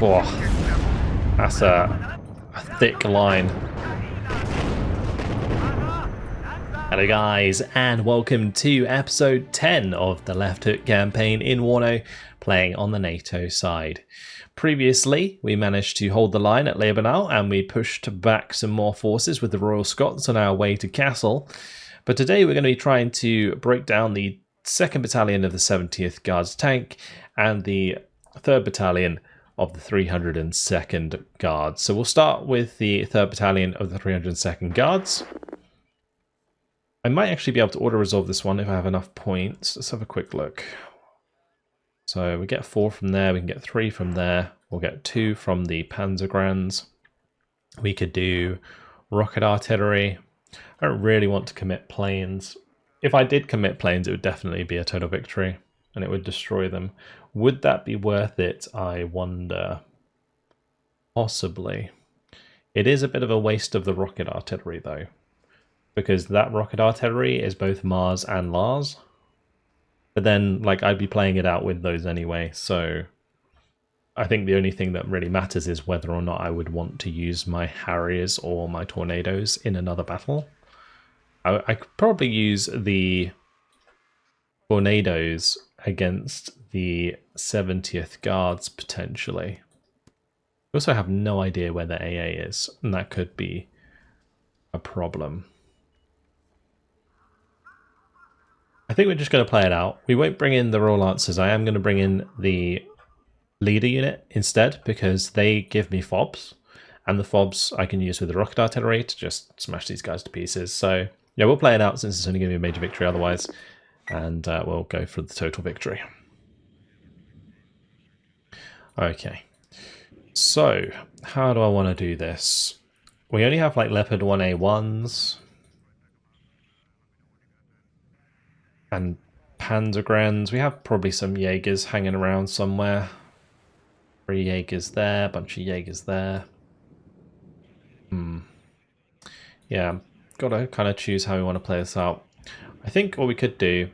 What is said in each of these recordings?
Whoa, that's a thick line. Hello guys, and welcome to episode 10 of the Left Hook campaign in WARNO, playing on the NATO side. Previously, we managed to hold the line at Lebanon and we pushed back some more forces with the Royal Scots on our way to Castle. But today we're going to be trying to break down the 2nd Battalion of the 70th Guards Tank and the 3rd Battalion of the 302nd Guards. So we'll start with the 3rd Battalion of the 302nd Guards. I might actually be able to auto-resolve this one if I have enough points. Let's have a quick look. So we get 4 from there, we can get 3 from there, we'll get 2 from the Panzergrands. We could do rocket artillery. I don't really want to commit planes. If I did commit planes, it would definitely be a total victory and it would destroy them. Would that be worth it, I wonder? Possibly. It is a bit of a waste of the rocket artillery though, because that rocket artillery is both Mars and Lars. But then, like, I'd be playing it out with those anyway, so I think the only thing that really matters is whether or not I would want to use my Harriers or my Tornadoes in another battle. I could probably use the Tornadoes against the 70th Guards, potentially. I also have no idea where the AA is, and that could be a problem. I think we're just going to play it out. We won't bring in the Royal Lancers. I am going to bring in the leader unit instead because they give me fobs. And the fobs I can use with the rocket artillery to just smash these guys to pieces. So yeah, we'll play it out since it's only going to be a major victory otherwise. And we'll go for the total victory. Okay. So how do I want to do this? We only have like Leopard 1A1s. And Panzergrands. We have probably some Jaegers hanging around somewhere. 3 Jaegers there, a bunch of Jaegers there. Yeah, gotta kind of choose how we want to play this out. I think what we could do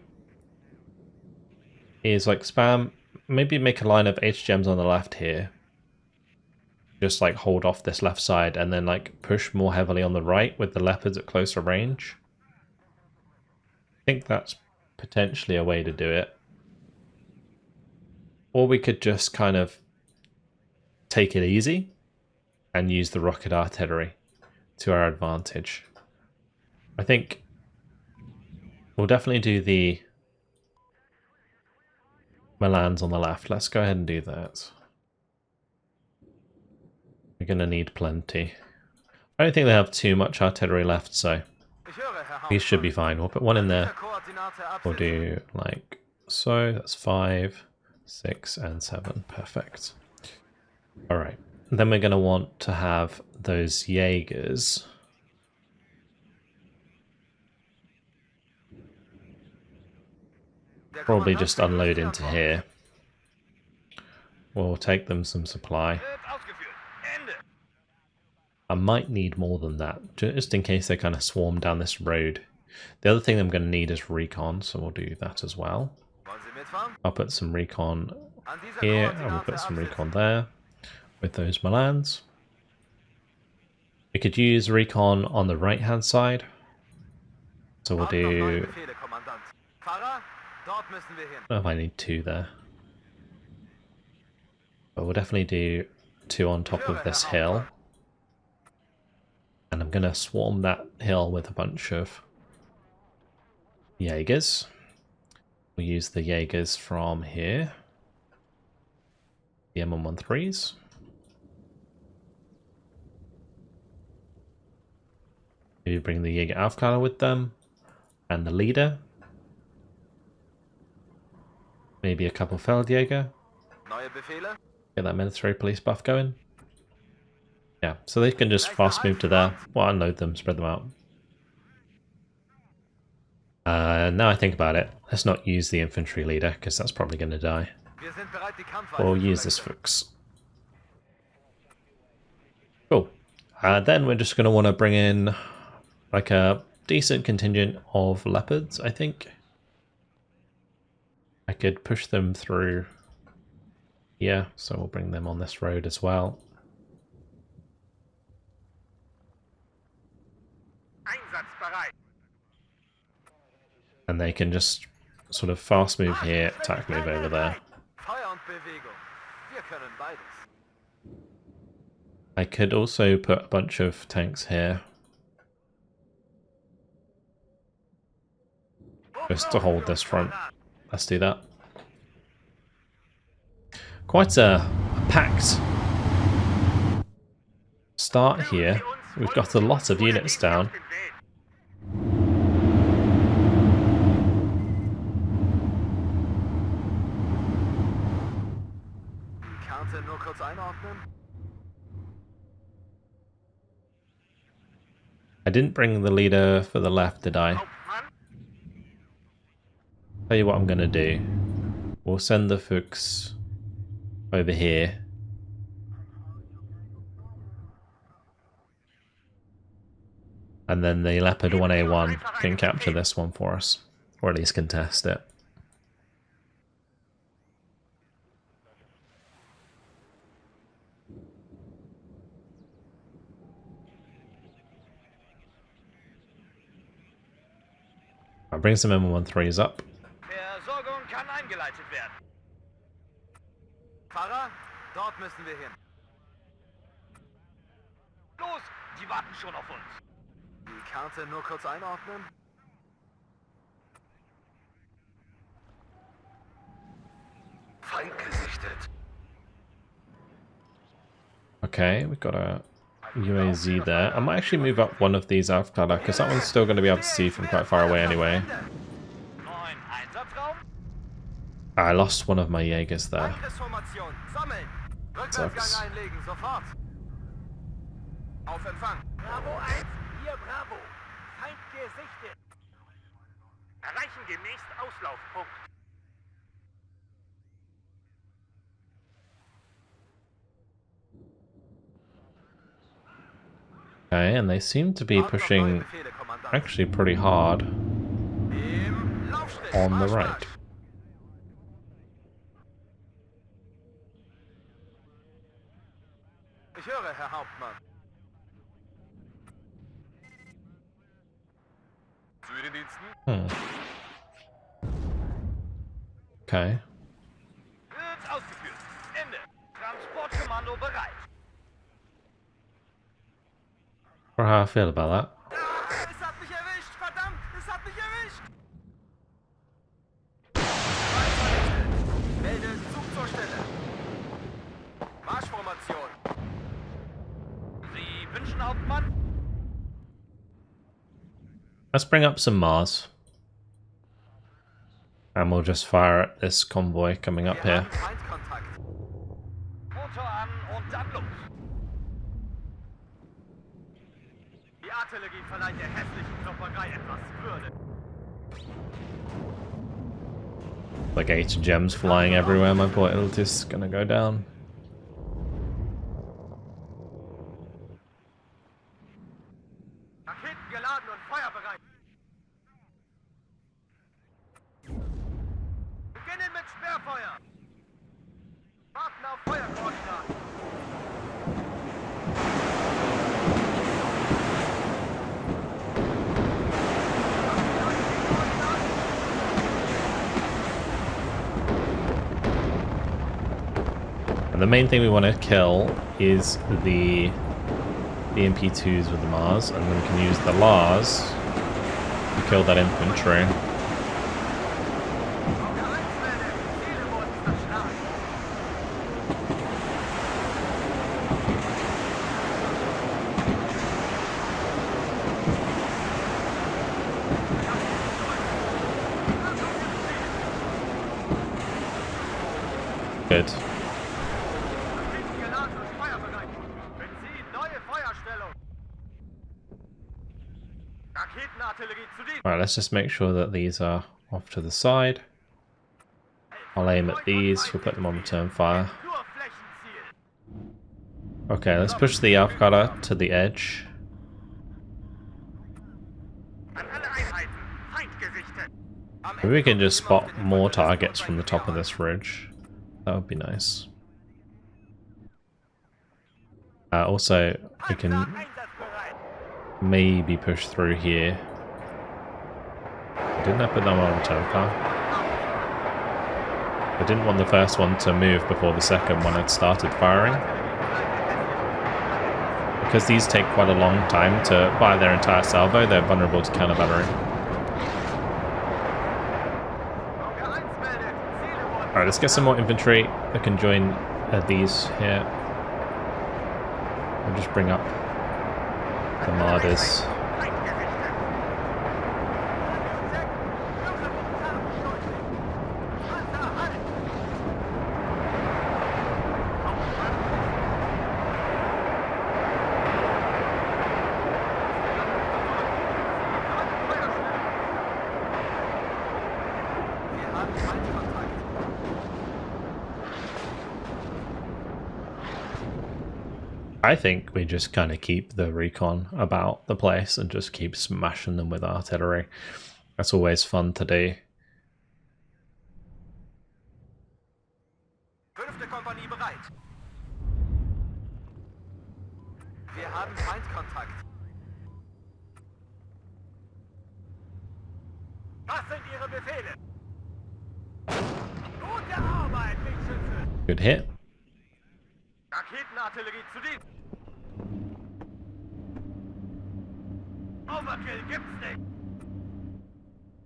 is like spam, maybe make a line of HGMs on the left here. Just like hold off this left side and then like push more heavily on the right with the Leopards at closer range. I think that's potentially a way to do it. Or we could just kind of take it easy and use the rocket artillery to our advantage. I think we'll definitely do the Milans on the left. Let's go ahead and do that. We're going to need plenty. I don't think they have too much artillery left, so these should be fine. We'll put one in there. We'll do like so. That's 5, 6, and 7. Perfect. All right. Then we're going to want to have those Jaegers. Probably just unload into here. We'll take them some supply. I might need more than that, just in case they kind of swarm down this road. The other thing I'm going to need is recon, so we'll do that as well. I'll put some recon here, and we'll put some recon there with those Milans. We could use recon on the right-hand side. So we'll do... I don't know if I need 2 there. But we'll definitely do 2 on top of this hill. And I'm going to swarm that hill with a bunch of Jaegers. We'll use the Jaegers from here. The M113s. Maybe bring the Jaeger Aufklärer with them. And the leader. Maybe a couple Feldjäger. Get that military police buff going. Yeah, so they can just fast move to there. Well, unload them, spread them out. Now I think about it, let's not use the infantry leader, because that's probably going to die. We'll use this Fuchs. Cool. Then we're just going to want to bring in like a decent contingent of Leopards, I think. I could push them through Yeah, so we'll bring them on this road as well. And they can just sort of fast move here, attack move over there. I could also put a bunch of tanks here. Just to hold this front. Let's do that. Quite a packed start here. We've got a lot of units down. I didn't bring the leader for the left, did I? Tell you what I'm gonna do. We'll send the Fuchs over here. And then the Leopard 1A1 can capture this one for us. Or at least contest it. I'll bring some M13s up. Versorgung kann eingeleitet werden. Fahrer, dort müssen wir hin. Los, die warten schon auf uns. Die Karte nur kurz einordnen. Feind gesichtet. Okay, we've got a UAZ there. I might actually move up one of these Aufklärer, because that one's still going to be able to see from quite far away anyway. I lost one of my Jaegers there. Sucks. Okay, and they seem to be pushing actually pretty hard on the right. Okay. Or how I feel about that. Let's bring up some Mars. And we'll just fire at this convoy coming up here. Like 8 gems flying everywhere, my boy, it'll just gonna go down. And the main thing we want to kill is the MP2s with the Mars, and then we can use the Lars to kill that infantry. Good. Alright, let's just make sure that these are off to the side. I'll aim at these, we'll put them on return fire. Okay, let's push the Aufklärer to the edge. Maybe we can just spot more targets from the top of this ridge. That would be nice. Also, we can maybe push through here. Didn't I put them on car? I didn't want the first one to move before the second one had started firing. Because these take quite a long time to fire their entire salvo, they're vulnerable to counter battery. Alright, let's get some more infantry that can join these here. We'll just bring up the Marders. I think we just kind of keep the recon about the place and just keep smashing them with artillery. That's always fun to do. Kompanie bereit. Wir haben Feindkontakt. Was sind Ihre Befehle? Gute Arbeit, Lichtschütze. Good hit. Raketenartillerie zu Dienst. Overkill gibt's nicht.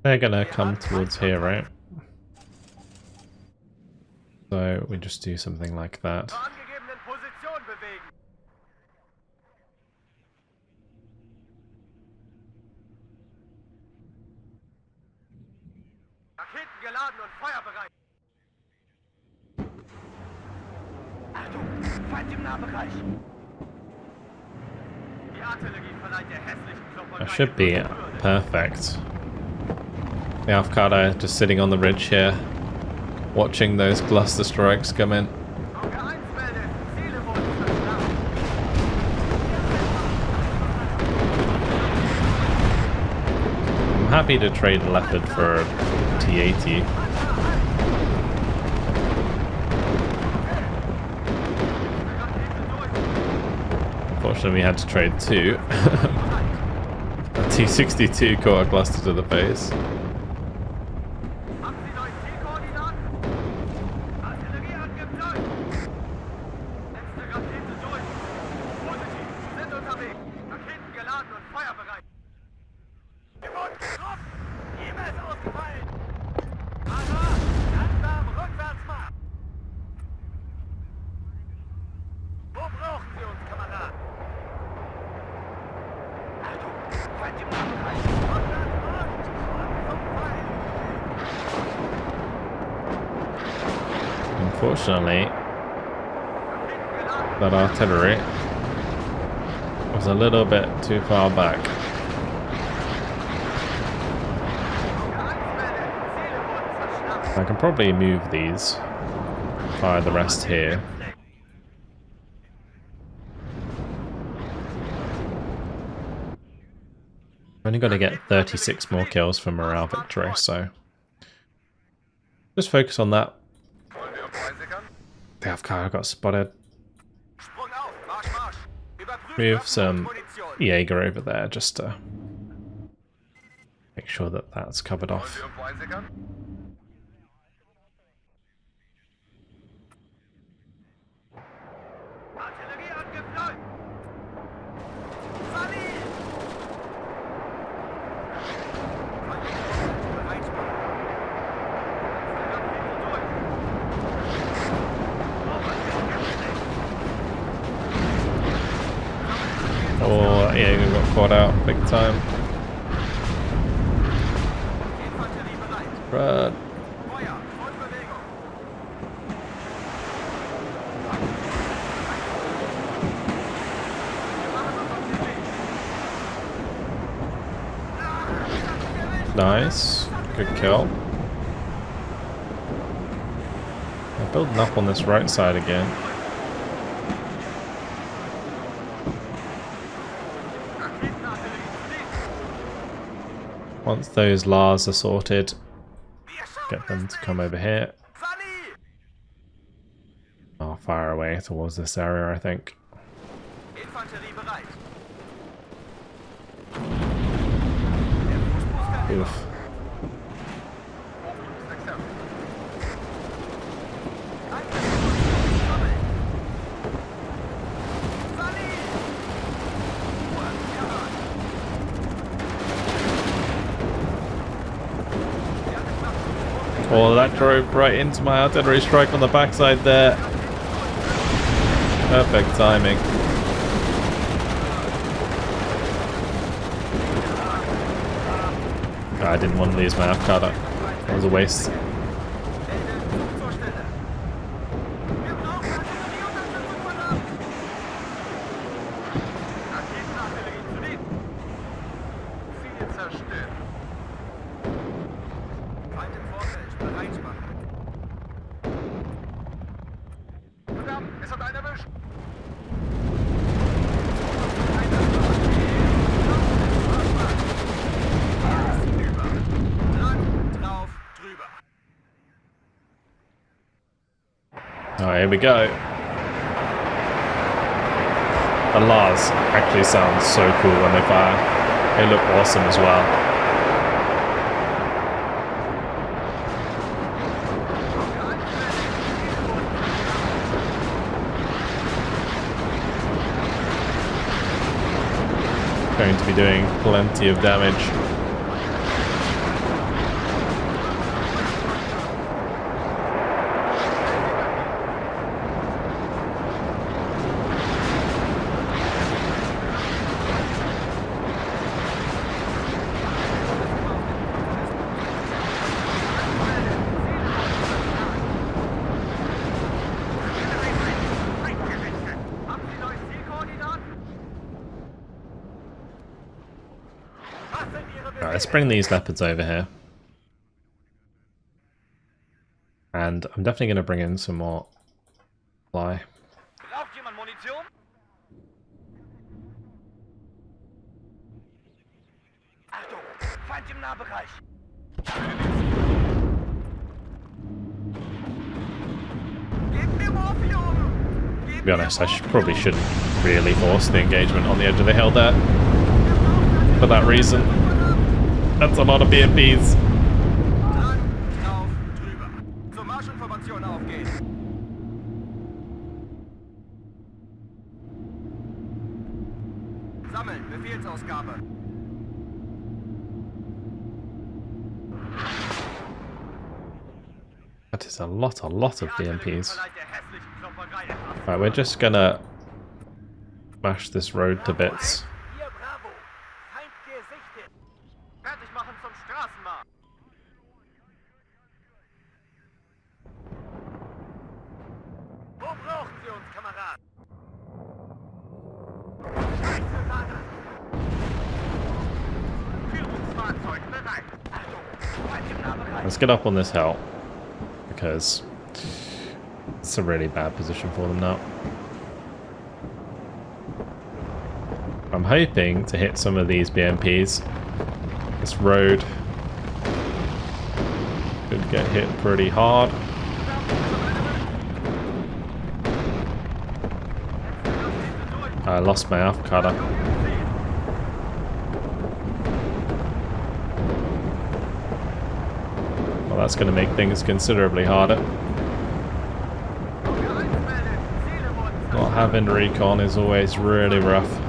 They're gonna come towards here, right? So we just do something like that. Zur angegebenen Position bewegen. Raketen geladen und feuerbereit. Achtung, Feind im Nahbereich. Die Artillerie verleiht der hässlichen Klopperei. That should be perfect. The Avocado just sitting on the ridge here, watching those cluster strikes come in. I'm happy to trade Leopard for T-80. Unfortunately, we had to trade two. A T-62 caught a cluster to the face. Unfortunately, that artillery was a little bit too far back. I can probably move these, fire the rest here. I'm only going to get 36 more kills for morale victory, so just focus on that. The Avocado got spotted. Move some Jaeger over there just to make sure that that's covered off. Oh, yeah, we got caught out big time. Run. Nice. Good kill. They're building up on this right side again. Once those Lars are sorted, get them to come over here. I'll fire away towards this area, I think. Infanterie bereit. Oof. Oh, that drove right into my artillery strike on the backside there. Perfect timing. I didn't want to lose my Avocado. That was a waste. Oh, here we go. The Lars actually sound so cool when they fire. They look awesome as well. Going to be doing plenty of damage. Alright, let's bring these leopards over here. And I'm definitely going to bring in some more fly. Braucht jemand Munition? Achtung, Feind im Nahbereich. To be honest, probably shouldn't really force the engagement on the edge of the hill there. For that reason. That's a lot of BMPs. Zur Marschinformation aufgehen. Sammeln, Befehlsausgabe. That is a lot of BMPs. Right, we're just gonna smash this road to bits. Let's get up on this hill, because it's a really bad position for them now. I'm hoping to hit some of these BMPs. This road could get hit pretty hard. I lost my avocado. Well, that's going to make things considerably harder. Not having recon is always really rough.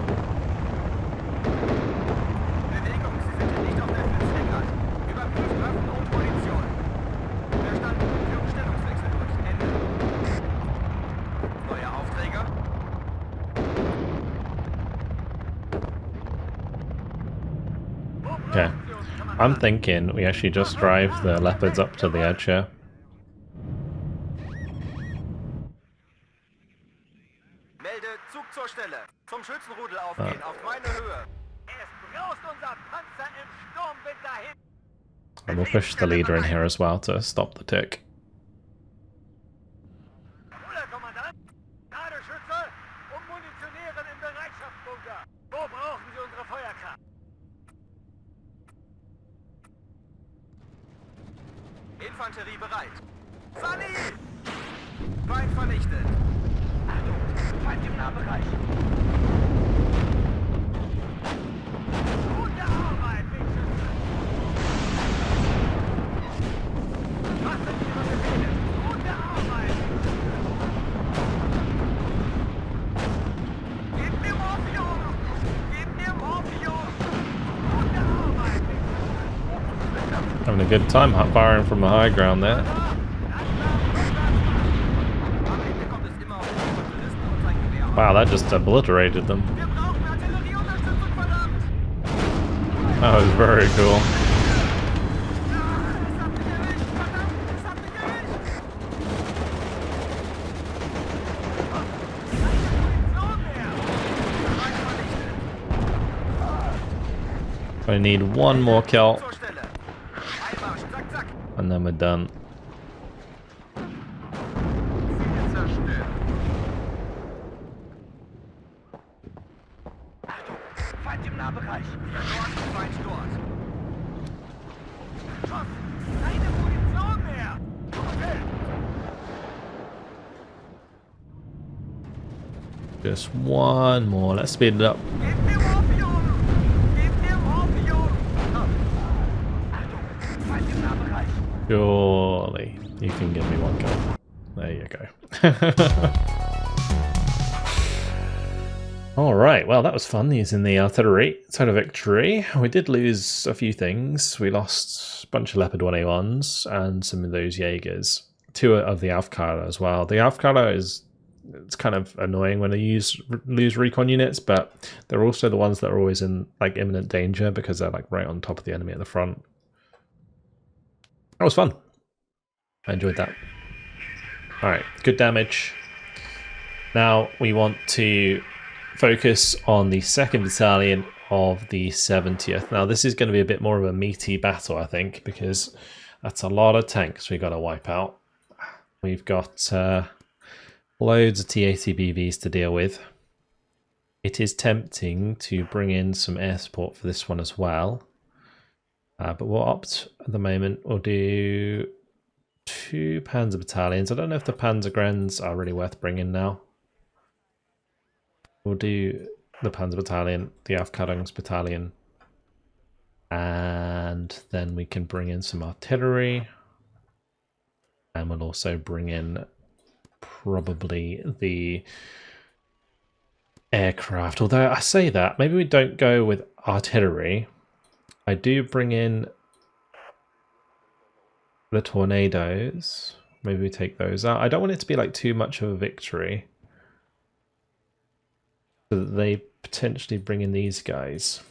Okay, I'm thinking we actually just drive the leopards up to the edge here. Melde Zug zur Stelle. Zum Schützenrudel aufgehen, auf meine Höhe. Es braust unser Panzer im Sturmwind dahin. And we'll push the leader in here as well to stop the tick. Bruder Kommandant, Ladeschütze und Munitionieren im Bereitschaftsbunker. Wo brauchen Sie unsere Feuerkraft? Infanterie bereit. Sally! Feind vernichtet. Achtung, Feind im Nahbereich. Having a good time firing from the high ground there. Wow, that just obliterated them. That was very cool. I need one more kill, and then we're done. Just one more. Let's speed it up. Surely you can give me one kill. There you go. Alright, well that was fun using the artillery. Side of victory. We did lose a few things. We lost a bunch of Leopard 1A1s and some of those Jaegers. 2 of the Aufklärer as well. The Aufklärer it's kind of annoying when they lose recon units, but they're also the ones that are always in like imminent danger because they're like right on top of the enemy at the front. That was fun. I enjoyed that. Alright, good damage. Now we want to focus on the 2nd Battalion of the 70th. Now this is going to be a bit more of a meaty battle, I think, because that's a lot of tanks we got to wipe out. We've got loads of TATBVs to deal with. It is tempting to bring in some air support for this one as well. But we'll opt at the moment. We'll do 2 Panzer battalions. I don't know if the Panzergrens are really worth bringing now. We'll do the Panzer battalion, the Aufklärungs battalion, and then we can bring in some artillery. And we'll also bring in probably the aircraft. Although I say that, maybe we don't go with artillery. I do bring in the tornadoes. Maybe we take those out. I don't want it to be like too much of a victory. So that they potentially bring in these guys.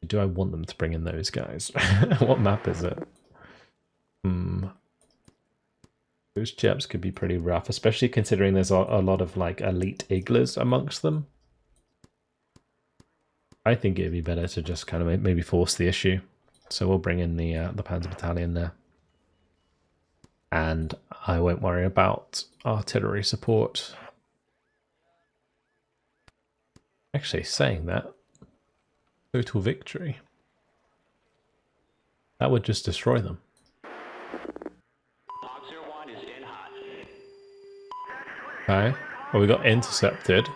Do I want them to bring in those guys? What map is it? Those chaps could be pretty rough, especially considering there's a lot of like elite igglers amongst them. I think it'd be better to just kind of maybe force the issue. So we'll bring in the Panzer Battalion there. And I won't worry about artillery support. Actually, saying that, total victory. That would just destroy them. Okay, well we got intercepted,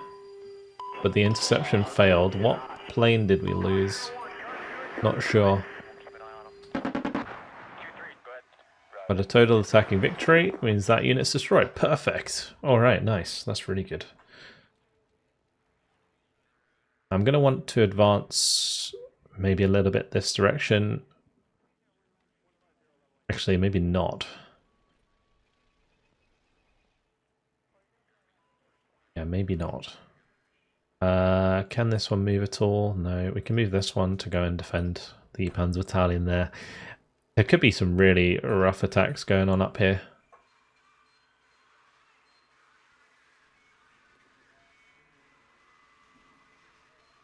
but the interception failed. What plane did we lose? Not sure. But a total attacking victory means that unit's destroyed. Perfect. Alright, nice. That's really good. I'm going to want to advance maybe a little bit this direction. Actually, maybe not. Yeah, maybe not. Can this one move at all? No, we can move this one to go and defend the Panzer Battalion there. There could be some really rough attacks going on up here.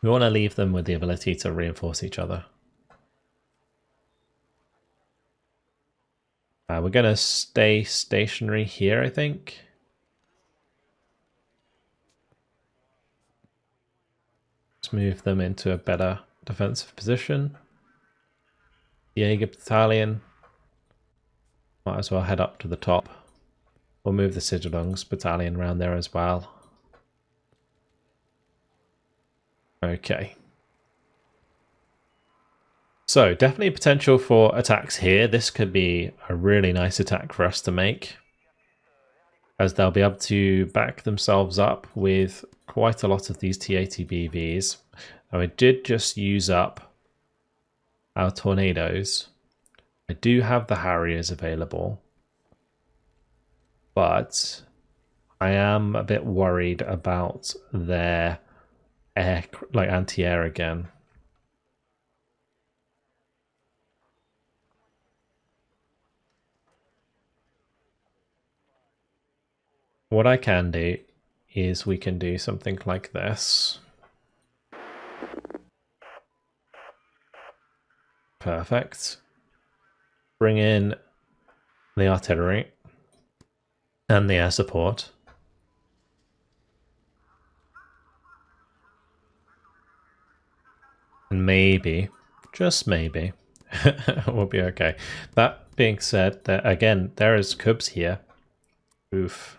We want to leave them with the ability to reinforce each other. We're going to stay stationary here, I think. Let's move them into a better defensive position. Jaeger Battalion. Might as well head up to the top. We'll move the Sigelungs Battalion around there as well. Okay. So, definitely potential for attacks here. This could be a really nice attack for us to make, as they'll be able to back themselves up with quite a lot of these TATBVs. Now, I did just use up our tornadoes. I do have the Harriers available, but I am a bit worried about their air, like anti-air again. What I can do is we can do something like this. Perfect. Bring in the artillery and the air support. And maybe, just maybe, we'll be okay. That being said, again, there is cubs here. Oof.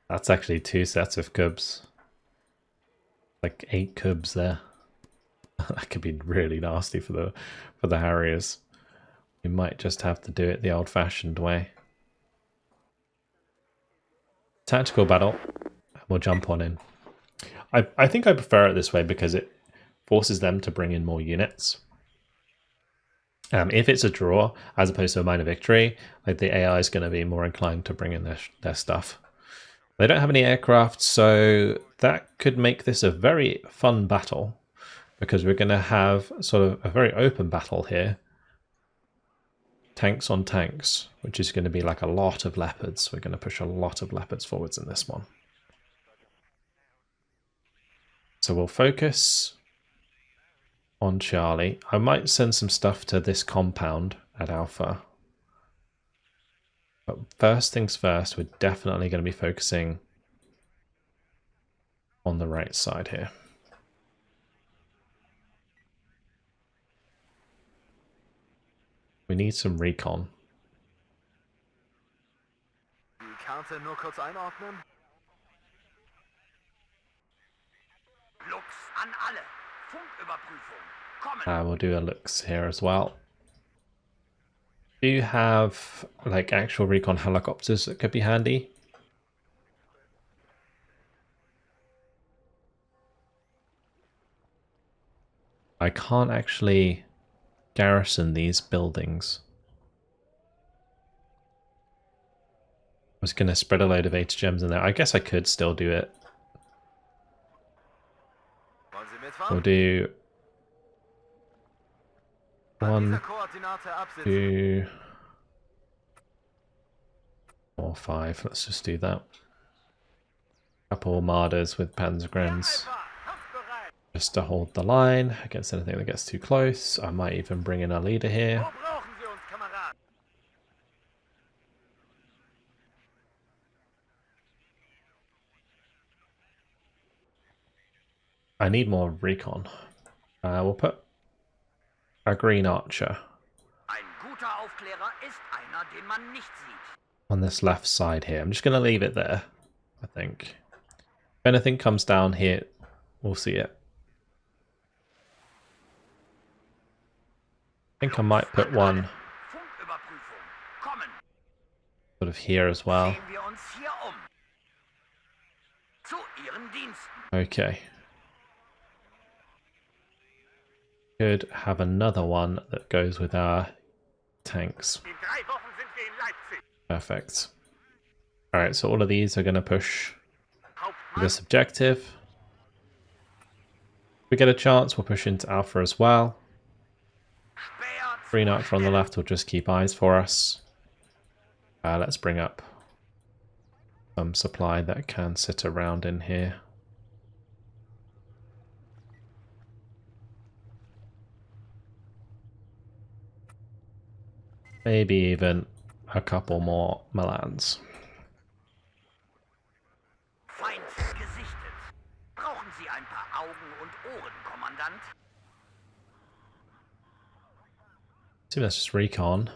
That's actually 2 sets of cubs. Like 8 cubs there. That could be really nasty for the Harriers. We might just have to do it the old-fashioned way. Tactical battle. We'll jump on in. I think I prefer it this way because it forces them to bring in more units. If it's a draw, as opposed to a minor victory, like the AI is going to be more inclined to bring in their stuff. They don't have any aircraft, so that could make this a very fun battle, because we're going to have sort of a very open battle here. Tanks on tanks, which is going to be like a lot of leopards. We're going to push a lot of leopards forwards in this one. So we'll focus on Charlie. I might send some stuff to this compound at Alpha. But first things first, we're definitely going to be focusing on the right side here. We need some recon. Die Karte nur kurz einordnen. Lux an alle. Funküberprüfung. Kommen. We'll do a looks here as well. Do you have like actual recon helicopters that could be handy? I can't actually garrison these buildings. I was going to spread a load of HGMs in there. I guess I could still do it. We'll do 1, 2, 4, 5. Let's just do that. Couple Marders with Panzergrens. Just to hold the line against anything that gets too close. I might even bring in a leader here. I need more recon. We'll put a green archer on this left side here. I'm just going to leave it there, I think. If anything comes down here, we'll see it. I think I might put one sort of here as well. Okay. Could have another one that goes with our tanks. Perfect. Alright, so all of these are going to push this objective. If we get a chance, we'll push into Alpha as well. Green Archer on the left will just keep eyes for us. Let's bring up some supply that can sit around in here. Maybe even a couple more Milans. So that's just recon.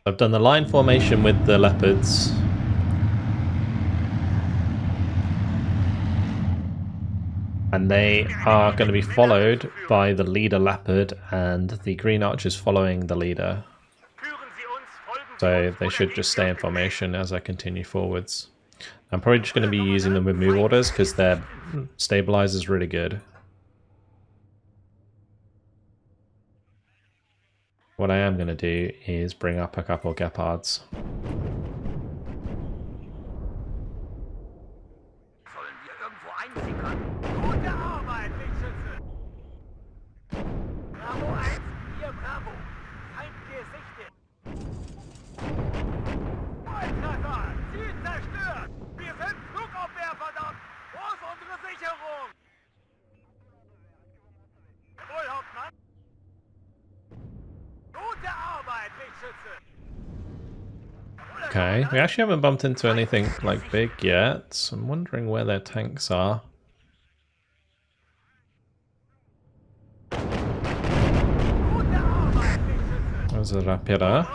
I've done the line formation with the leopards. And they are going to be followed by the leader leopard and the green archers following the leader. So they should just stay in formation as I continue forwards. I'm probably just going to be using them with move orders because their stabilizer is really good. What I am going to do is bring up a couple of Gepards. Okay, we actually haven't bumped into anything like big yet, so I'm wondering where their tanks are. There's a Rapira.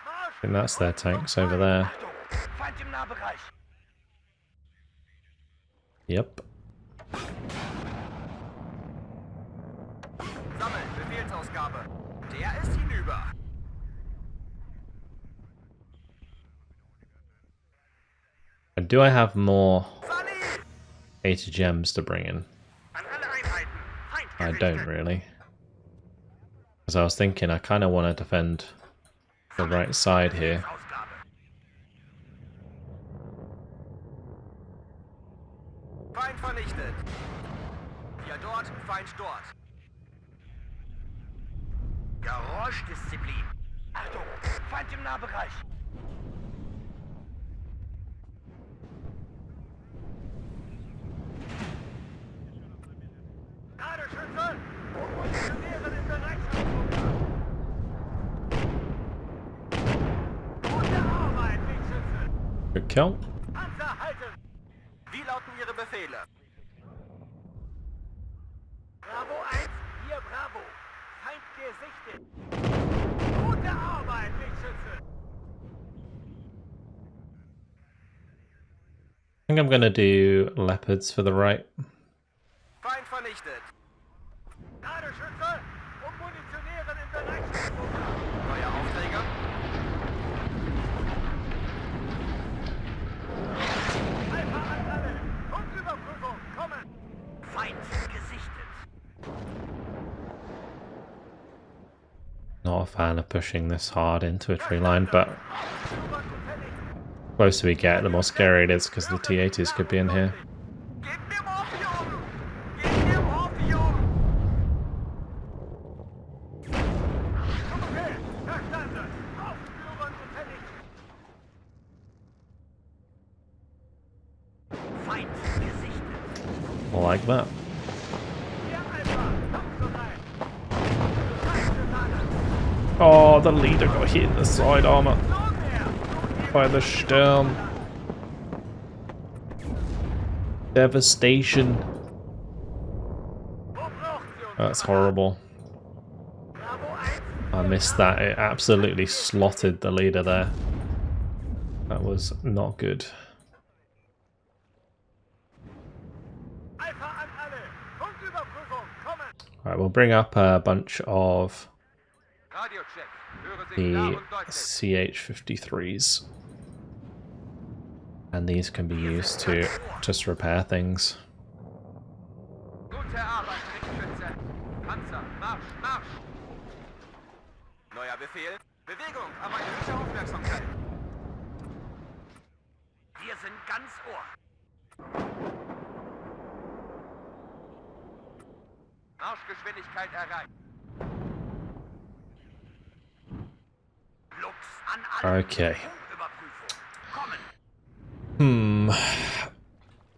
I think that's their tanks over there. Yep. Der ist hinüber. And do I have more 80 gems to bring in? I don't really. Because I was thinking I kind of want to defend the right side here. Feind vernichtet. Wir dort, Feind dort. Geräuschdisziplin. Achtung, Feind im Nahbereich. Ladeschütze und positionieren in Bereitschaft. Gute Arbeit, Linkschütze. Good kill. Panzer halten. Wie lauten Ihre Befehle? Bravo 1, hier Bravo. Feind gesichtet. Gute Arbeit, Linkschütze. I think I'm going to do leopards for the right. Feind vernichtet. Ladeschütze und munitionieren in Bereitschaft. Neuer Aufträger. Alpha an alle. Punktüberprüfung, kommen. Feind gesichtet. Not a fan of pushing this hard into a tree line, but the closer we get, the more scary it is because the T-80s could be in here. Gebt mir Morphium! Gebt mir Morphium! Okay, verstanden. Aufspüren gefällig. Feind gesichtet. Like that. Hier Alpha, kampfbereit. Scheiße, Oh, the leader got hit in the side armor by the Sturm. Devastation. That's horrible. I missed that. It absolutely slotted the leader there. That was not good. Alright, we'll bring up a bunch of the CH-53s. And these can be used to just repair things. Neuer Befehl. Bewegung, aber erhöhte Aufmerksamkeit. Wir sind ganz Ohr. Marschgeschwindigkeit erreicht. Lux an alle. Okay.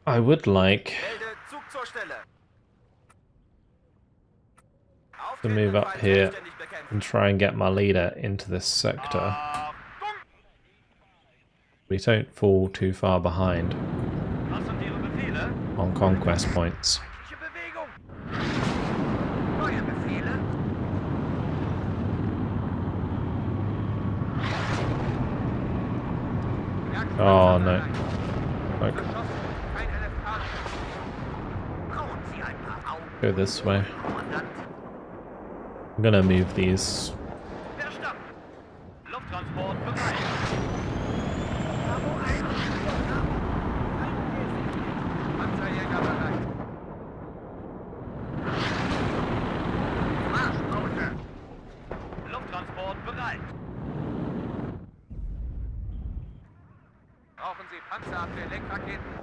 I would like Melde Zug zur Stelle. to move up here and try and get my leader into this sector. We don't fall too far behind on conquest points. Oh no. Okay. Go this way. I'm gonna move these. Verstanden. Lufttransport bereit. Panzerjäger bereit. Marschpause. Lufttransport bereit. Brauchen Sie Panzerabwehr-Lenkraketen?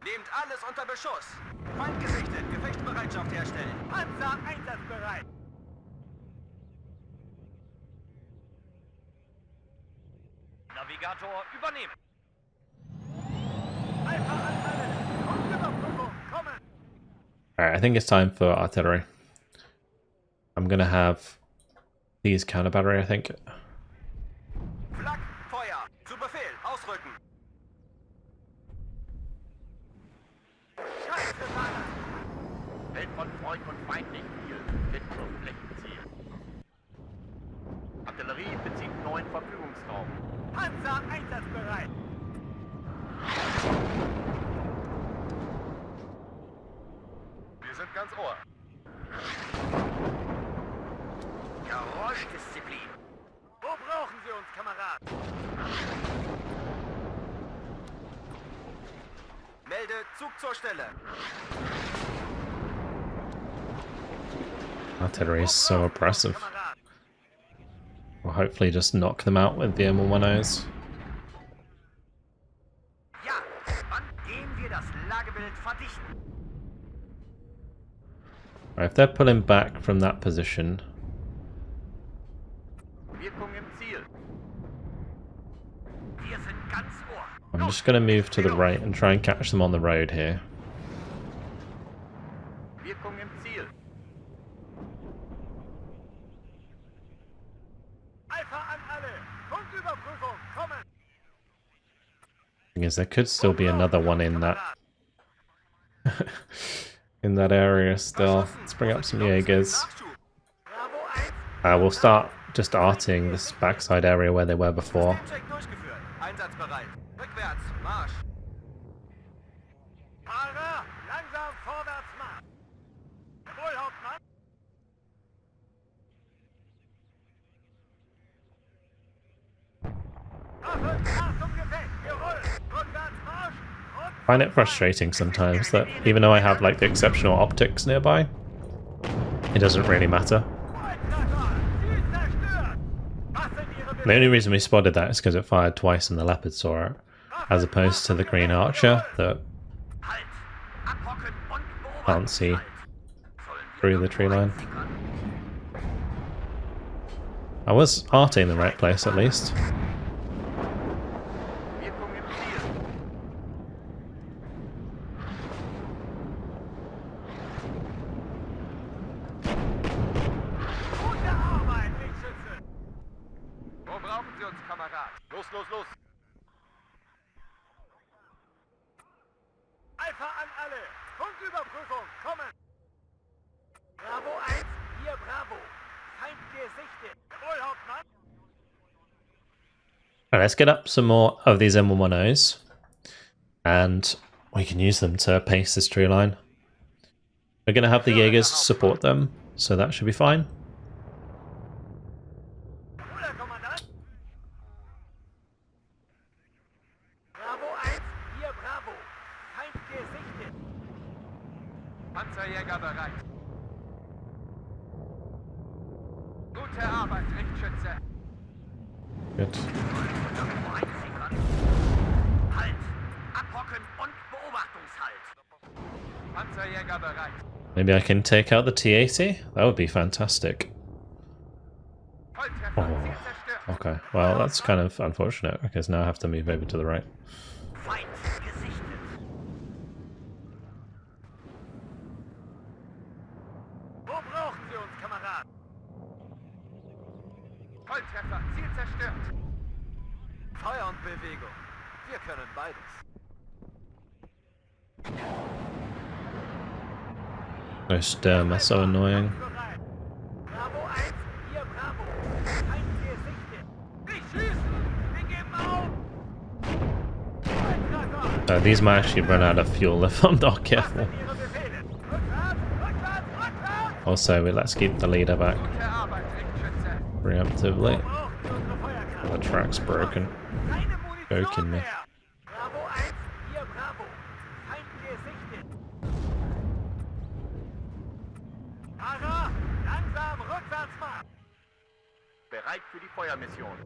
Nehmt alles unter Beschuss. Feind gesichtet. Gefechtsbereitschaft herstellen. Panzer einsatzbereit. Navigator übernehmen. Alright, I think it's time for artillery. I'm gonna have these counter battery, I think. Flak, Feuer. Zu Befehl. Ausrücken. Hält von Freund und Feind nicht viel. Flächenziel. Artillerie bezieht neuen Verfügungsraum. Panzer einsatzbereit. Wir sind ganz Ohr. Geräuschdisziplin. Wo brauchen Sie uns, Kamerad? Melde Zug zur Stelle. Artillery is so oppressive. We'll hopefully just knock them out with the M110s. Ja, wann gehen wir das Lagebild verdichten? Right, if they're pulling back from that position, Wirkung im Ziel. Wir sind ganz Ohr. I'm just going to move to the right and try and catch them on the road here. Wirkung im Ziel. Alpha an alle. Punktüberprüfung. Kommen. Thing is, there could still be another one in that in that area still. Let's bring up some Jaegers. We'll start just arting this backside area where they were before. Systemcheck durchgeführt. Einsatzbereit. Rückwärts. Marsch. Fahrer, langsam vorwärts Marsch. Jawohl, Hauptmann. Achtung, Gefecht. Jawohl. Rückwärts Marsch. I find it frustrating sometimes that even though I have like the exceptional optics nearby, it doesn't really matter. The only reason we spotted that is because it fired twice and the leopard saw it, as opposed to the green archer that can't see through the tree line. I was arting in the right place at least. Los. Alpha an alle. Punktüberprüfung. Kommen. Bravo 1, hier Bravo. Feind gesichtet. Jawohl, Hauptmann. Alright, let's get up some more of these M110s, and we can use them to pace this tree line. We're going to have the Jaegers support them, so that should be fine. Panzerjäger bereit. Gute Arbeit, Richtschütze. Good. Halt! Abhocken und Beobachtungshalt. Panzerjäger bereit. Maybe I can take out the T-80? That would be fantastic. Volltreffer, Oh, Ziel zerstört. okay. Well, that's kind of unfortunate, because now I have to move over to the right. Feind gesichtet. Wo brauchen Sie uns, Kamerad? Volltreffer, Ziel zerstört. Feuer und Bewegung. Wir können beides. Those Sturm are so annoying. Bravo 1, hier Bravo. Feind gesichtet. Nicht schießen! Wir geben auf! These might actually run out of fuel if I'm not careful. Ihre Befehle. Rückwärts, rückwärts, rückwärts! Also, let's keep the leader back Gute Arbeit, Ringschütze. preemptively. Brauchen Sie unsere Feuerkraft. The track's broken. Keine Munition Joking me. mehr. Bravo 1, hier Bravo. Feind gesichtet. Fahrer, langsam Rückwärtsmarsch. Bereit für die Feuermission.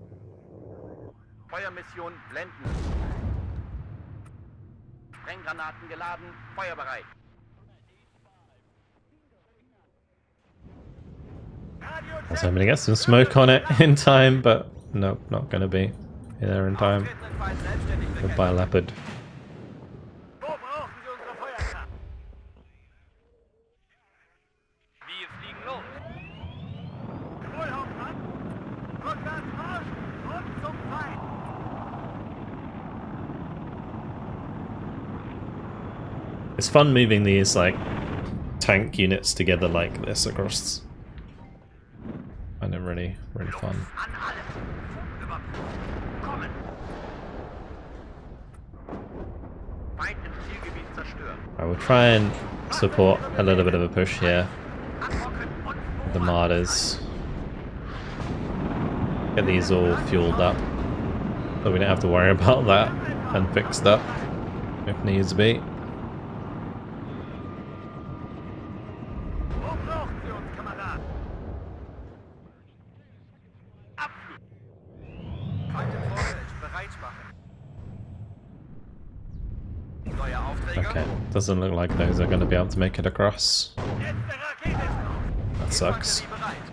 Feuermission blenden. Sprenggranaten geladen, feuerbereit. Radio I was hoping to get some smoke on it in time, but nope, not gonna be there in time. Auftretenden Feind selbstständig bekämpfen. Goodbye, Leopard. Wo brauchen Sie unsere Feuerkraft? Wir fliegen los. Jawohl, Hauptmann. Rückwärtsmarsch und zum Feind. It's fun moving these like tank units together like this across. I find it really fun. An alle. Funküberprüfung. Kommen. Feind im Zielgebiet zerstört. I will try and support a little bit of a push here. Anrocken und The voran. martyrs. Get these all fueled up. So we don't have to worry about that and fixed up if needs be. Wo brauchen Sie uns, Kamerad? Abflug. Feind im Vorfeld, bereit machen. Neue Aufträge. Okay, doesn't look like those are going to be able to make it across. Letzte Rakete ist drauf. That sucks. Infanterie bereit.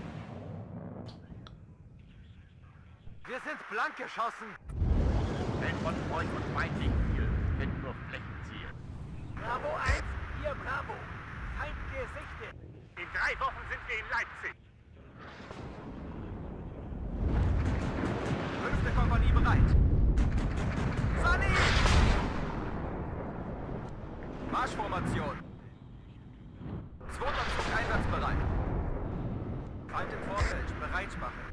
Wir sind blank geschossen. Wenn von euch und Feind nicht viel, sind nur Flächenziel. Bravo 1, hier Bravo. Feind gesichtet. In 3 Wochen sind wir in Leipzig. 5. Kompanie bereit. Sunny! Marschformation. 2. Zug einsatzbereit. Feind im Vorfeld, bereit machen.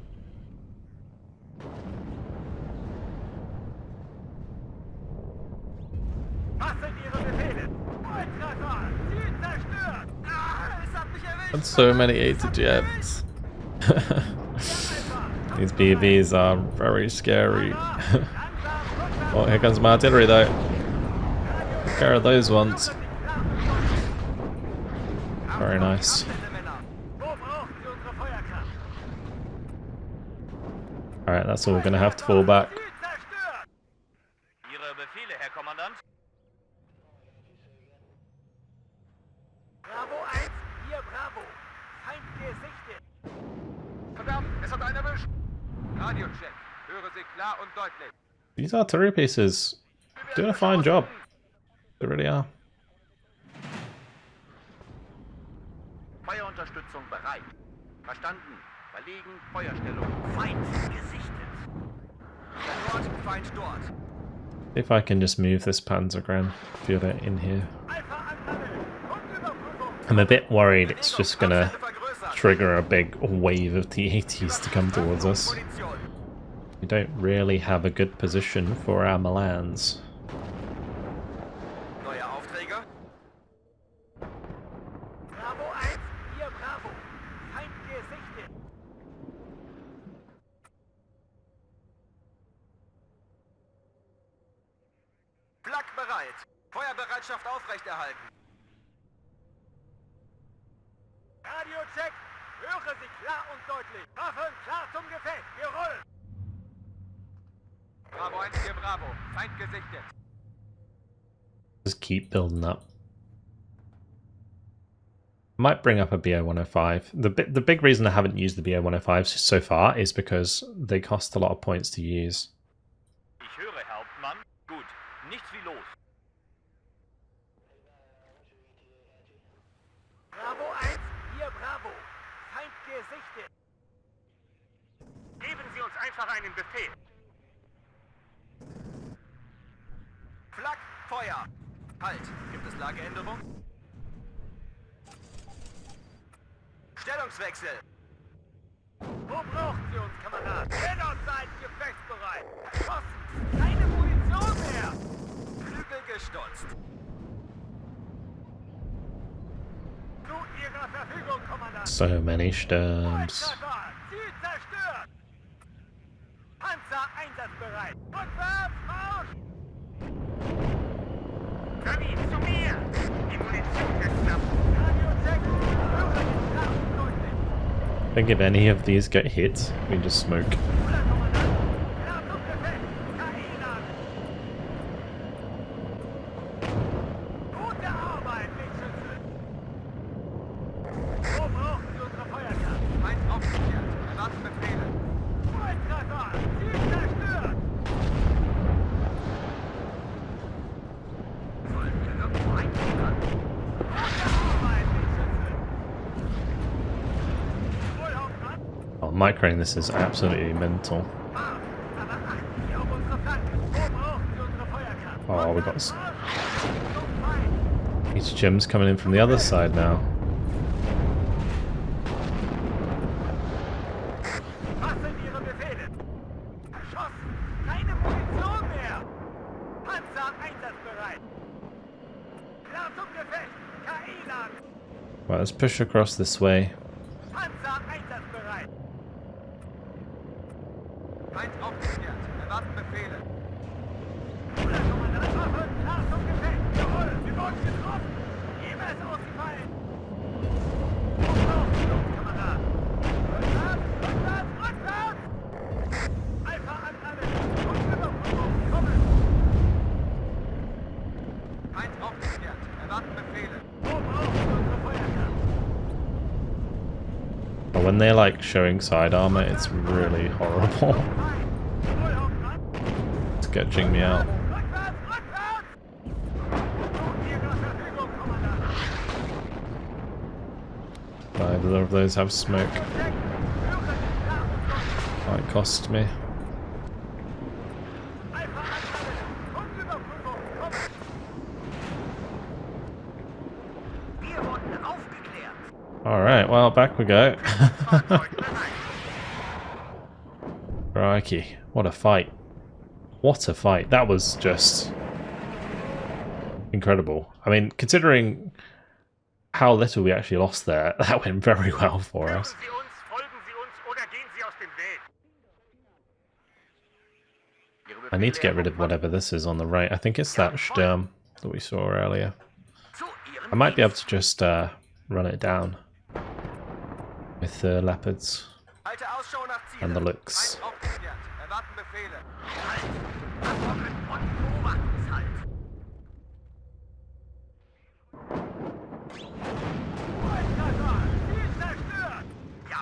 Was sind Ihre Befehle? Volltreffer! Ziel zerstört! Ah, es hat mich erwischt! And so many ATGMs. These BVs are very scary. Oh, here comes my artillery though. Take care of those ones. Very nice. Alright, that's all we're gonna have to fall back. Ihre Befehle, Herr Kommandant? Bravo 1, hier Bravo. Feind gesichtet. Verdammt, es hat einen erwischt. Radiocheck. Höre Sie klar und deutlich. These artillery pieces doing a fine job. They really are. Feuerunterstützung bereit. Verstanden. Verlegen, Feuerstellung. Feind gesichtet. Dort, Feind dort. If I can just move this Panzergren, feel it in here. Alpha Anlage. Funküberprüfung. I'm a bit worried it's just gonna trigger a big wave of T-80s to come towards us. We don't really have a good position for our Milans. Neue Aufträge. Bravo 1, hier Bravo. Feind gesichtet. Flak bereit. Feuerbereitschaft aufrechterhalten. Radiocheck. Höre Sie klar und deutlich. Waffen klar zum Gefecht. Wir rollen. Bravo 1, hier Bravo. Feind gesichtet. Just keep building up. Might bring up a BO-105. The big reason I haven't used the BO-105s so far is because they cost a lot of points to use. Ich höre, Hauptmann. Gut. Nichts wie los. Bravo 1, hier Bravo. Feind gesichtet. Geben Sie uns einfach einen Befehl. Flak, Feuer. Halt. Gibt es Lageänderung? Stellungswechsel. Wo brauchen Sie uns, Kamerad? Jederzeit gefechtsbereit. Geschossen. Keine Munition mehr. Flügel abgestürzt. Zu Ihrer Verfügung, Kommandant. So many Sturms. Treffer. Ziel zerstört. Panzer einsatzbereit. Rückwärts, Marsch. Gabi, zu mir. Die Munition wird knapp. Radio-Check. Höre den Start deutlich. I think if any of these get hit, we just smoke. Oder, Kommandant. Ladungsbefehl. KI-Lage. Gute Arbeit, Lichtschütze. Wo brauchen Sie unsere Feuerkraft? Feind aufgeklärt. Erwarten Befehle. Volltreffer. Ziel zerstört. Sollen wir irgendwo einliefern? Gute Arbeit, Lichtschütze. Wohl, Hauptmann. Oh, microing this is absolutely mental. Marsch. Aber achten Sie auf unsere Flanken. Wo brauchen Sie unsere Feuerkraft? Oh, we got Marsch. Zum Feind. these gems coming in from the other side now. Was sind Ihre Befehle? Erschossen. Keine Munition mehr. Panzer einsatzbereit. Klar zum Gefecht. KI-Lage. Right, let's push across this way. Panzer einsatzbereit. Feind aufgeklärt. Erwarten Befehle. Oder Kommandant Waffe. Klar zum Gefecht. Jawohl. Wir wurden getroffen. Jeder ist ausgefallen. Wo brauchen Sie uns, Kommandant? Rückwärts, rückwärts, rückwärts. Alpha an alle. Und Überprüfung. Kommen. Feind aufgeklärt. Erwarten Befehle. Wo brauchen Sie unsere Feuerkraft? But when they're like showing side armor, it's really horrible. Feind. Jawohl, Hauptmann. It's sketching me out. Rückwärts, rückwärts! Zu Ihrer Verfügung, Kommandant. Neither of those have smoke. Check. Höre den Start deutlich. Might cost me. Alpha an alle. Und Überprüfung. Kommen. Wir wurden aufgeklärt. Alright, well, back we go. Fahrzeug bereit. Crikey, what a fight. What a fight. That was just incredible. I mean, considering how little we actually lost there, that went very well for us. Sie uns, folgen Sie uns oder gehen Sie aus dem Weg. I need to get rid of whatever this is on the right. I think it's that Sturm that we saw earlier. Zu Ihrem I might be able Dienst. to just run it down with the leopards Halte Ausschau nach Zielen. and the looks. Feind aufgeklärt. Erwarten Befehle. Halt. Verfolgen und Beobachtungshalt. Volltreffer. Ziel zerstört.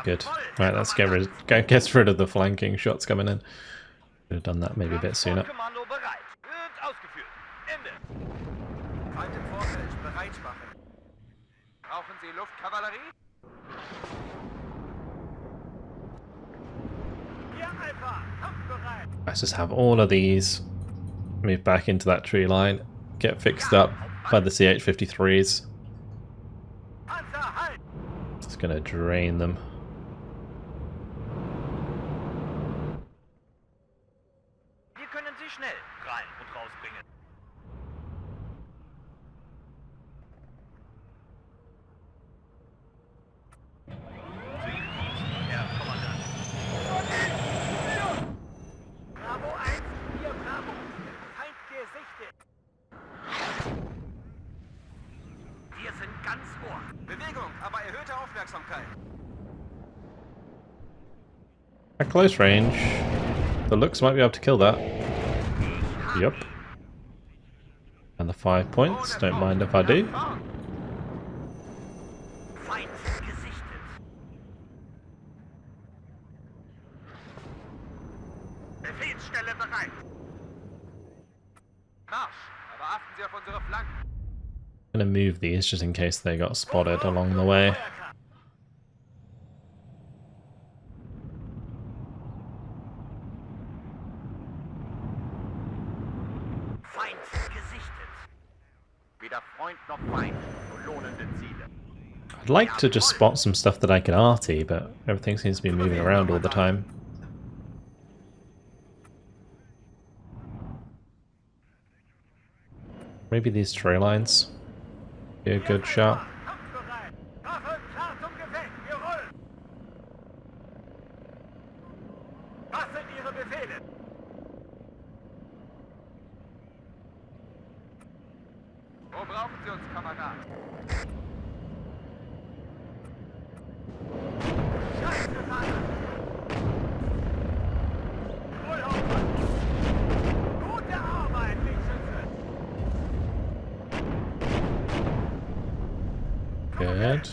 Good. Jawohl, Right, let's Kommandant. get rid of the flanking shots coming in. Could have done that maybe a bit sooner. Kommando bereit. Wird ausgeführt. Ende. Feind im Vorfeld. Bereit machen. Brauchen Sie Luftkavallerie? Hier Alpha. Kampfbereit. Let's just have all of these move back into that tree line, get fixed up by the CH-53s. Panzer halt. It's gonna drain them. Wir können sie schnell rein und rausbringen. Herr Kommandant. Bravo 1, hier Bravo. Feind gesichtet. Wir sind ganz ohr. Bewegung, aber erhöhte Aufmerksamkeit. At close range, the looks might be able to kill that. Yep. And the 5 points, don't mind if I do. Feind gesichtet. Befehlsstelle bereit. Marsch, aber achten Sie auf unsere Flanken. I'm gonna move these just in case they got spotted along the way. Feind gesichtet. Weder Freund noch Feind. Nur lohnende Ziele. I'd like to just spot some stuff that I can arty, but everything seems to be moving around all the time. Maybe these tree lines be a good shot. Kampfbereit. Waffen klar zum Gefecht. Wir rollen. Was sind Ihre Befehle? Wo brauchen Sie uns, Kamerad? Scheiße, Mann. Wohlhauptmann. Gute Arbeit, Lichtschütze. Good.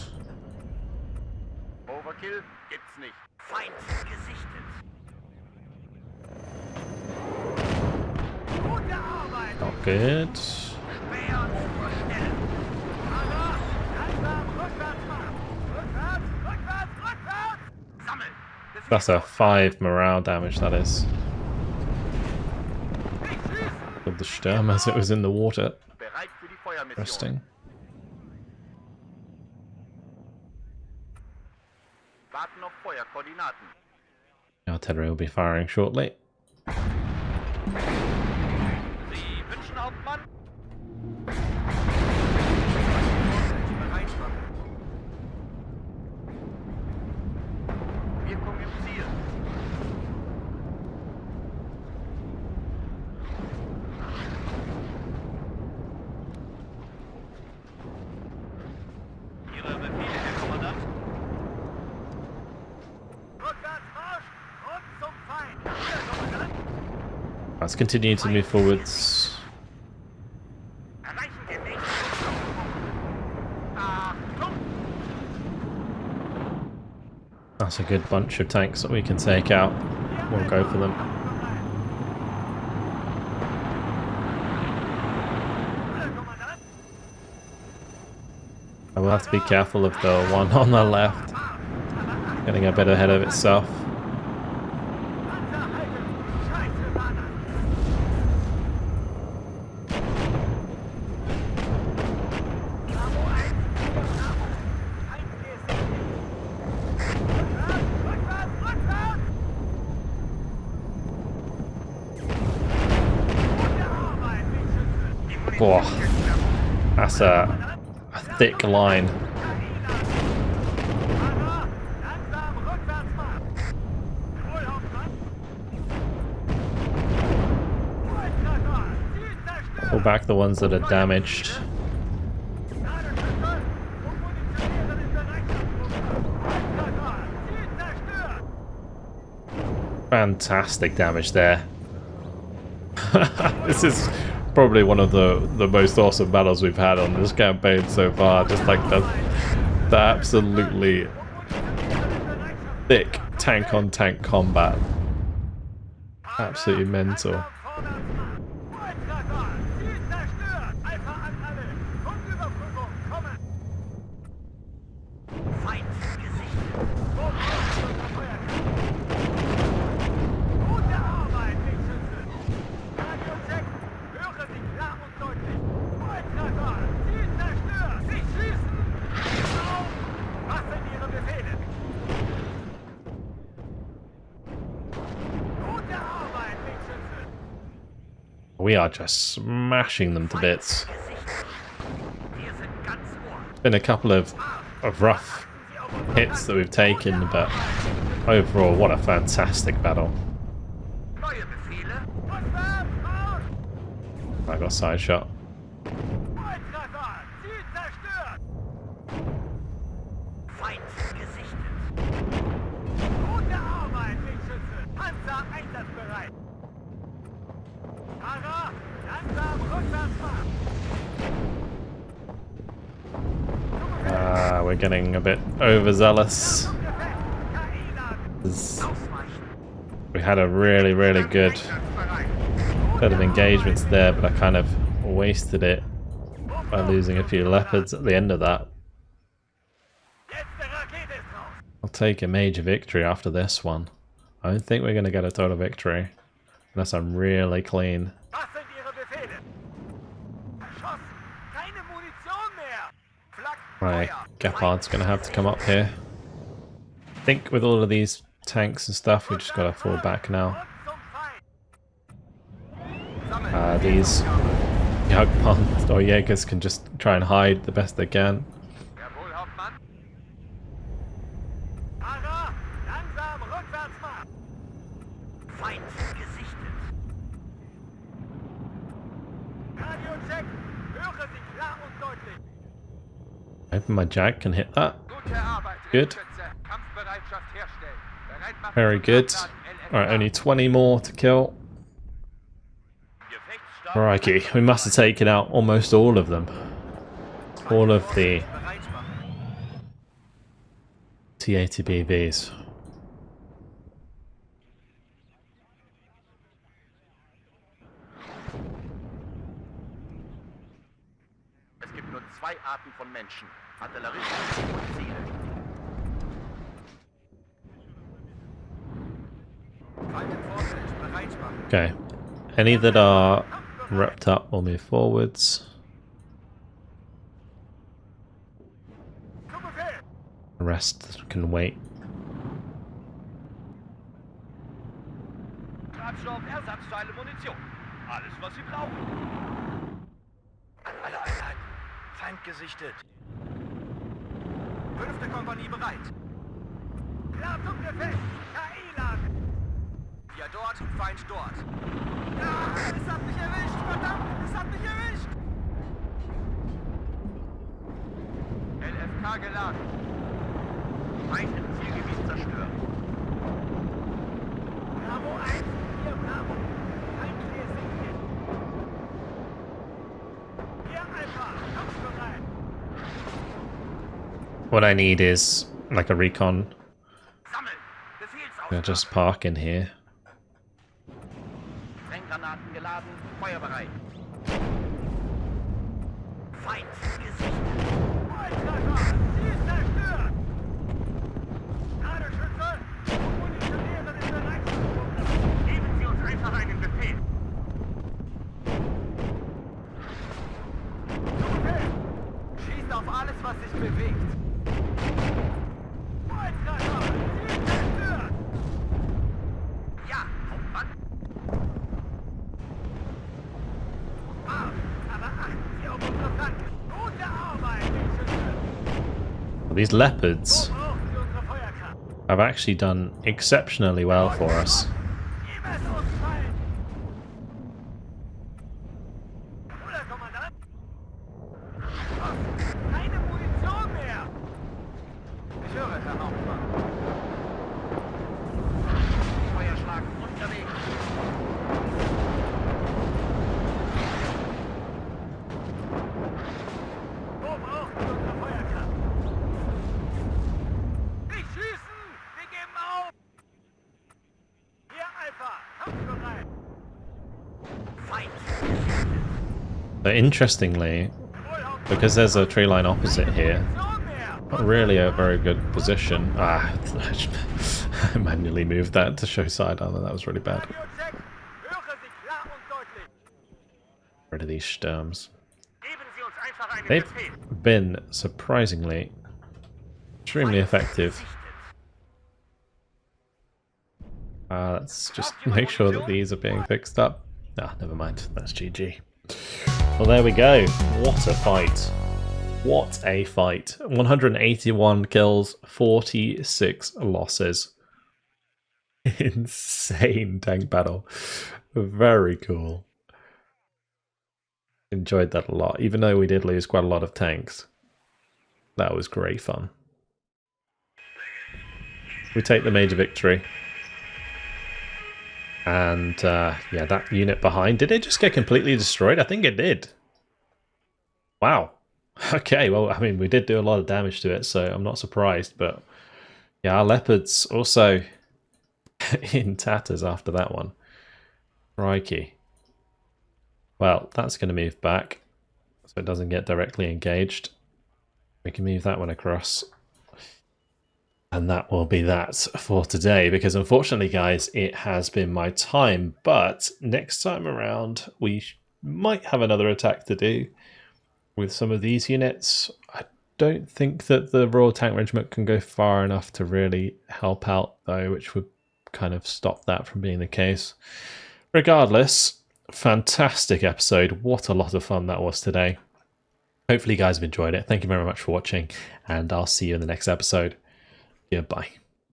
Overkill gibt's nicht. Feind gesichtet. Gute Arbeit. Not good. Speer vorstellen. Aber langsam rückwärts machen. Rückwärts, rückwärts, rückwärts. Sammeln. That's a 5 morale damage, that is. Nicht schießen. With the Sturm as it was in the water. Bereit für die Feuermission. Interesting. Warten auf Feuerkoordinaten. Artillery will be firing shortly. Sie wünschen, Hauptmann? Wirkung im Ziel. Ihre Befehle, Herr Kommandant? Rückwärts Marsch und zum Feind. Hier, Kommandant. Let's continue to move forwards. Erreichen wir den nächsten Achtung! That's a good bunch of tanks that we can take out. We'll go for them. I will have to be careful of the one on the left getting a bit ahead of itself. Boah, that's a thick line. Pull back the ones that are damaged. Fantastic damage there. This is probably one of the most awesome battles we've had on this campaign so far. Just like the absolutely thick tank on tank combat. Absolutely mental. We are just smashing them to bits. Been a couple of rough hits that we've taken, but overall, what a fantastic battle. I got side shot. We're getting a bit overzealous. We had a really good bit of engagements there, but I kind of wasted it by losing a few leopards at the end of that. I'll take a major victory after this one. I don't think we're going to get a total victory unless I'm really clean. Right, Gepard's going to have to come up here. I think with all of these tanks and stuff, we just got to fall back now. These Jagdpanzer or Jägers can just try and hide the best they can. Jawohl, Hauptmann. Fahrer, langsam rückwärts machen. Feind gesichtet. Radiocheck, höre Sie klar und deutlich. Hoping my Jag can hit that. Gute Arbeit, Good. Richtschütze. Kampfbereitschaft herstellen. Bereit machen Very zum good. Abladen, LFK. Alright, only 20 more to kill. Crikey, we must have taken out almost all of them. All of the T-80BVs. Es gibt nur zwei Arten von Menschen: Artilleristen und Ziele. Feind im Vorfeld, bereit machen. Okay. Any that are wrapped up will move forwards. Zu Befehl. The rest can wait. Treibstoff, Ersatzteile, Munition. Alles, was Sie brauchen. An alle Einheiten. Feind gesichtet. 5. Kompanie bereit. Klar zum Gefecht. KI-Lage. Ja, dort, Feind dort. Ja, es hat mich erwischt, verdammt, es hat mich erwischt. LFK geladen. Feind im Zielgebiet zerstört. Bravo 1, hier Bravo. Feindliche Signal. Hier Alpha, kampfbereit. What I need is like a recon. Sammeln. Befehlsauftrag. I'll just park in here. Sprenggranaten geladen. Feuerbereit. Feind gesichtet. Volltreffer, Ziel zerstört. Ladeschütze, munitionieren in Bereitschaft. Geben Sie uns einfach einen Befehl. Zu Befehl. Schießt auf alles, was sich bewegt. Volltreffer, Ziel zerstört. Ja, Hauptmann. Aber achten Sie auf unsere Flanke. Gute Arbeit, Schütze. Well, these leopards Wo brauchen Sie unsere Feuerkraft? have actually done exceptionally well for us. Gib es uns Feind. Oder, Kommandant? Keine Munition mehr. Ich höre, Herr Hauptmann. Feuerschlag unterwegs. Wo brauchen Sie unsere Feuerkraft? Nicht schießen! Wir geben auf! Hier, Alpha! Kampfbereit! Feind. But interestingly, because there's a tree line opposite here, Munition mehr! not really a very good position. Ah, I manually moved that to show side armor. That was really bad. Radiocheck! Höre Sie klar und deutlich! Rid of these Sturms. Geben Sie uns einfach einen They've Befehl. been surprisingly extremely effective. Let's just make sure that these are being fixed up. Ah, never mind. That's GG. Well, there we go. What a fight. What a fight. 181 kills, 46 losses. Insane tank battle. Very cool. Enjoyed that a lot, even though we did lose quite a lot of tanks. That was great fun. We take the major victory. And yeah, that unit behind, did it just get completely destroyed? I think it did. Wow. Okay, well, I mean, we did do a lot of damage to it, so I'm not surprised. But yeah, our leopards also in tatters after that one. Crikey. Well, that's going to move back, so it doesn't get directly engaged. We can move that one across. And that will be that for today, because unfortunately, guys, it has been my time. But next time around, we might have another attack to do with some of these units. I don't think that the Royal Tank Regiment can go far enough to really help out, though, which would kind of stop that from being the case. Regardless, fantastic episode. What a lot of fun that was today. Hopefully you guys have enjoyed it. Thank you very much for watching, and I'll see you in the next episode. Goodbye.